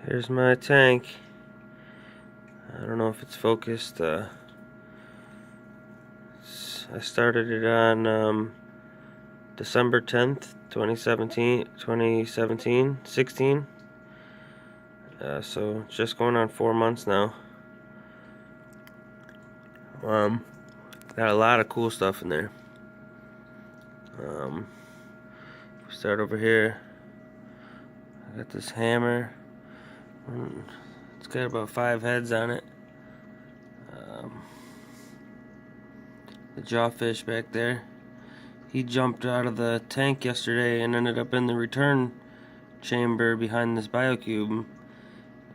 Here's my tank. I don't know if it's focused. I started it on December 10th, 16. So it's just going on 4 months now. Got a lot of cool stuff in there. We start over here. I got this hammer. It's got about 5 heads on it. The jawfish back there. He jumped out of the tank yesterday and ended up in the return chamber behind this biocube,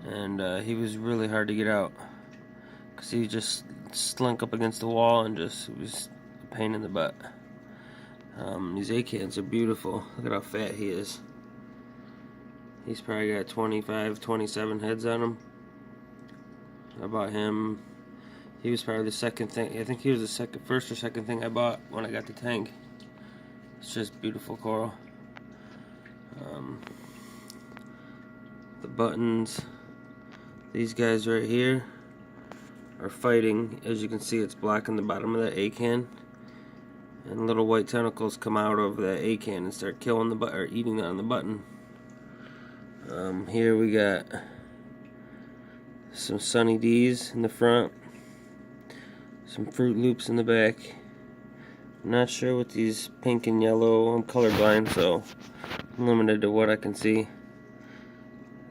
and he was really hard to get out because he just slunk up against the wall and it was a pain in the butt. These acans are beautiful. Look at how fat he is. He's probably got 25, 27 heads on him. I bought him. He was probably the second thing. I think he was the first or second thing I bought when I got the tank. It's just beautiful coral. The buttons. These guys right here are fighting. As you can see, it's blocking the bottom of that acan, and little white tentacles come out of that acan and start killing the or eating on the button. Here we got some Sunny D's in the front, some Fruit Loops in the back. I'm not sure what these pink and yellow. I'm colorblind, so I'm limited to what I can see.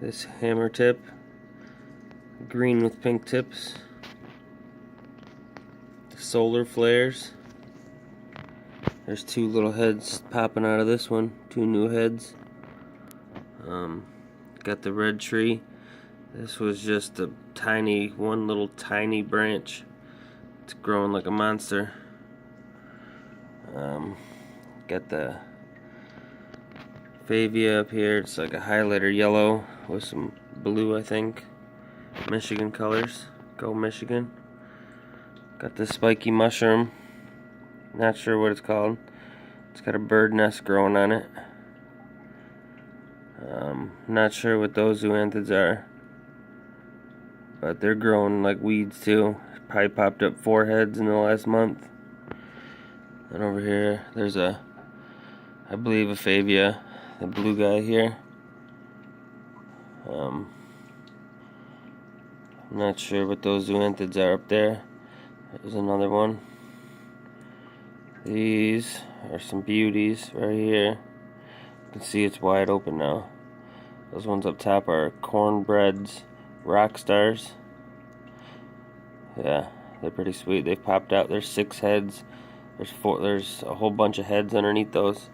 This hammer tip, green with pink tips. The solar flares. There's 2 little heads popping out of this one. 2 new heads. Got the red tree. This was just one little tiny branch. It's growing like a monster. Got the Favia up here. It's like a highlighter yellow with some blue, I think. Michigan colors. Go Michigan. Got the spiky mushroom. Not sure what it's called. It's got a bird nest growing on it. Not sure what those zoanthids are, but they're growing like weeds too. Probably popped up 4 heads in the last month. And over here, there's I believe a Favia, the blue guy here. I'm not sure what those zoanthids are up there. There's another one. These are some beauties right here. You can see it's wide open now. Those ones up top are cornbreads, rock stars. Yeah, they're pretty sweet. They've popped out. There's 6 heads. There's a whole bunch of heads underneath those.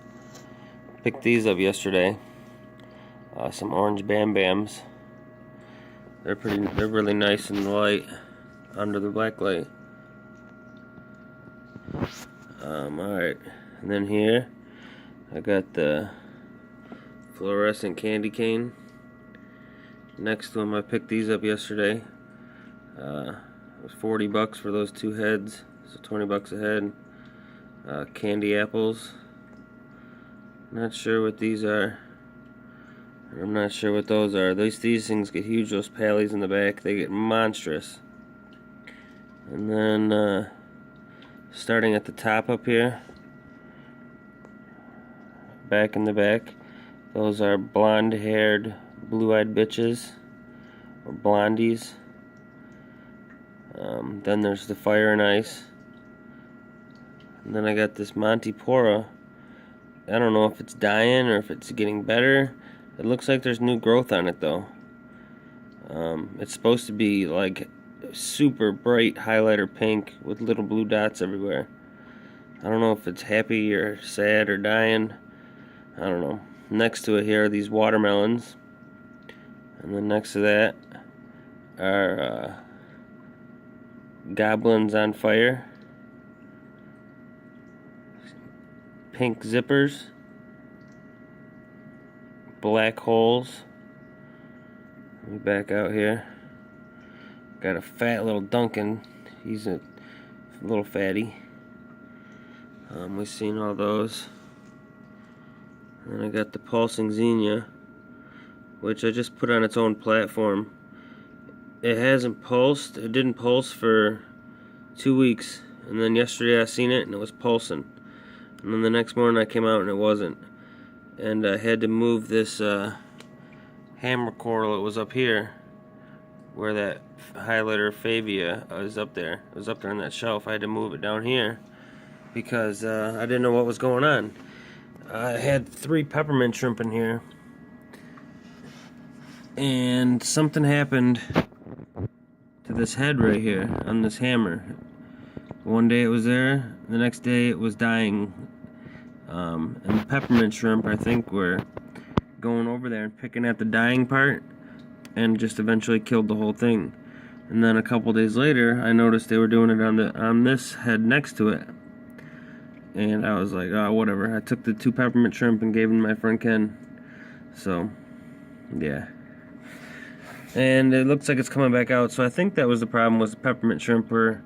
Picked these up yesterday. Some orange Bam Bams. They're really nice and light under the black light. Alright, and then here I got the fluorescent candy cane. Next to them, I picked these up yesterday. It was $40 for those 2 heads, so $20 a head. Candy apples. Not sure what these are. I'm not sure what those are. These things get huge. Those pallies in the back, they get monstrous. And then starting at the top up here, back in the back, those are blonde-haired, blue-eyed bitches, or blondies. Then there's the fire and ice. And then I got this Montipora. I don't know if it's dying or if it's getting better. It looks like there's new growth on it though. It's supposed to be like super bright highlighter pink with little blue dots everywhere. I don't know if it's happy or sad or dying. I don't know. Next to it here are these watermelons. And then next to that are goblins on fire. Pink zippers. Black holes. Let me back out here. Got a fat little Duncan. He's a little fatty. We've seen all those. And I got the pulsing xenia. which I just put on its own platform. It hasn't pulsed. It didn't pulse for 2 weeks, and then yesterday I seen it and it was pulsing, and then the next morning I came out and it wasn't, and I had to move this hammer coral. It was up here where that highlighter Fabia is up there. It was up there on that shelf. I had to move it down here because I didn't know what was going on. I had 3 peppermint shrimp in here, and something happened to this head right here on this hammer. One day it was there, the next day it was dying. And the peppermint shrimp, I think, were going over there and picking at the dying part, and just eventually killed the whole thing. And then a couple days later, I noticed they were doing it on this head next to it, and I was like, oh, whatever. I took the 2 peppermint shrimp and gave them to my friend Ken. So, yeah. And it looks like it's coming back out. So I think that was the problem, was the peppermint shrimp were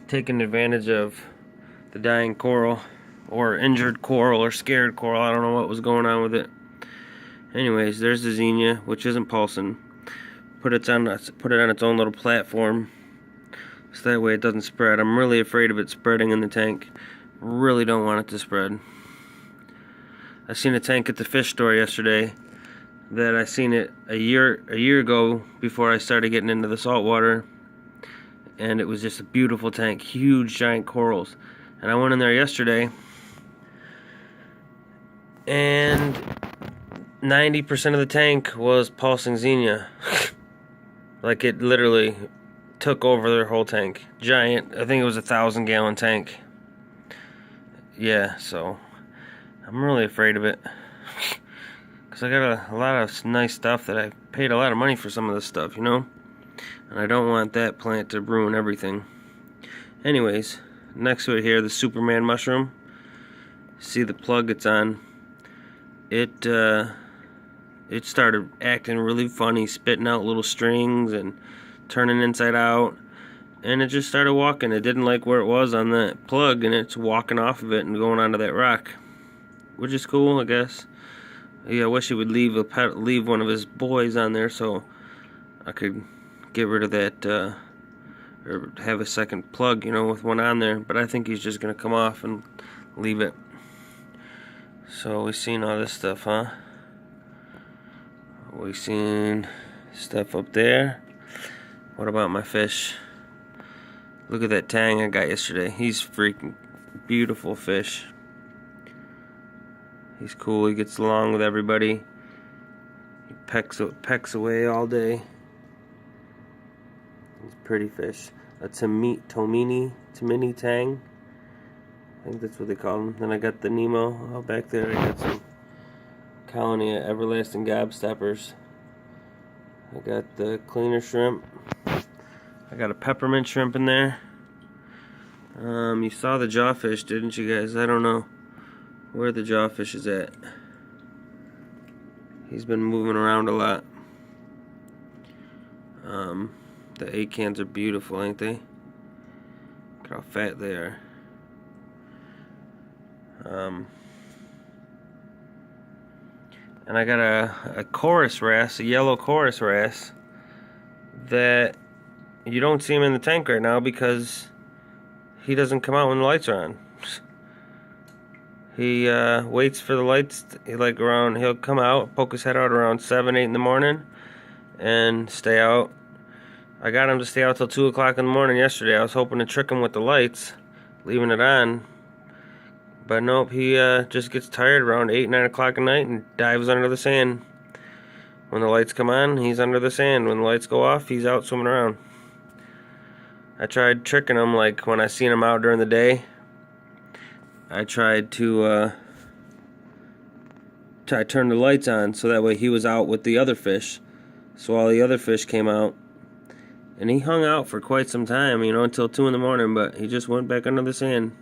taking advantage of the dying coral, or injured coral, or scared coral. I don't know what was going on with it. Anyways, there's the Xenia, which isn't pulsing. Put it on its own little platform, so that way it doesn't spread. I'm really afraid of it spreading in the tank. Really don't want it to spread. I seen a tank at the fish store yesterday that I seen it a year ago before I started getting into the saltwater, and it was just a beautiful tank, huge giant corals. And I went in there yesterday, and 90% of the tank was pulsing Xenia. Like, it literally took over their whole tank. Giant. I think it was a 1,000-gallon tank. Yeah, so I'm really afraid of it. Because I got a lot of nice stuff that I paid a lot of money for some of this stuff, you know? And I don't want that plant to ruin everything. Anyways, next to it here, the Superman mushroom. See the plug it's on. It started acting really funny, spitting out little strings and turning inside out. And it just started walking. It didn't like where it was on the plug, and it's walking off of it and going onto that rock. Which is cool, I guess. Yeah, I wish he would leave one of his boys on there so I could get rid of that, or have a second plug, you know, with one on there. But I think he's just gonna come off and leave it. So we seen all this stuff, huh? We seen stuff up there. What about my fish? Look at that tang I got yesterday. He's freaking beautiful fish. He's cool. He gets along with everybody. He pecks away all day. He's a pretty fish. A Tomini tang. I think that's what they call them. Then I got the Nemo out back there. I got some colony of everlasting gobstoppers. I got the cleaner shrimp. I got a peppermint shrimp in there. You saw the jawfish, didn't you guys? I don't know where the jawfish is at. He's been moving around a lot. The acans are beautiful, ain't they? Look how fat they are. And I got a chorus wrasse, a yellow chorus wrasse, that you don't see him in the tank right now because he doesn't come out when the lights are on. He waits for the lights. He'll come out, poke his head out around 7, 8 in the morning, and stay out. I got him to stay out till 2 o'clock in the morning yesterday. I was hoping to trick him with the lights, leaving it on. But nope, he just gets tired around 8, 9 o'clock at night and dives under the sand. When the lights come on, he's under the sand. When the lights go off, he's out swimming around. I tried tricking him, like when I seen him out during the day. I tried to turn the lights on so that way he was out with the other fish. So all the other fish came out. And he hung out for quite some time, you know, until 2 in the morning, but he just went back under the sand.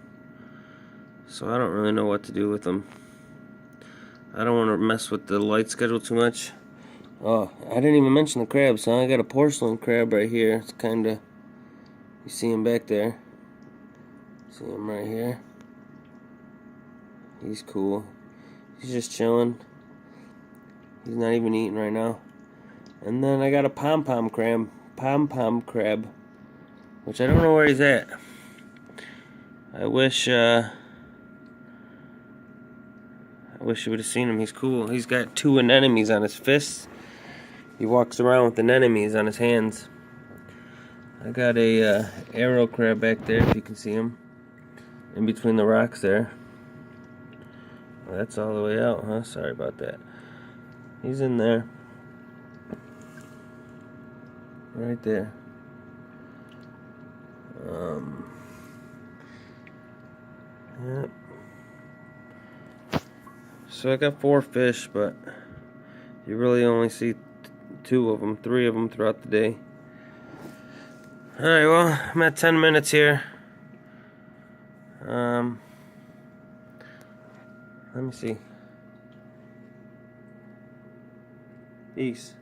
So I don't really know what to do with him. I don't want to mess with the light schedule too much. Oh, I didn't even mention the crabs, huh? I got a porcelain crab right here. It's kind of... You see him back there. See him right here. He's cool. He's just chilling. He's not even eating right now. And then I got a pom-pom crab, which I don't know where he's at. I wish you would have seen him. He's cool. He's got 2 anemones on his fists. He walks around with anemones on his hands. I got a arrow crab back there, if you can see him, in between the rocks there. Well, that's all the way out, huh? Sorry about that. He's in there. Right there. Yep. So I got 4 fish, but you really only see 2 of them, 3 of them throughout the day. Alright, well, I'm at 10 minutes here. Let me see. Peace.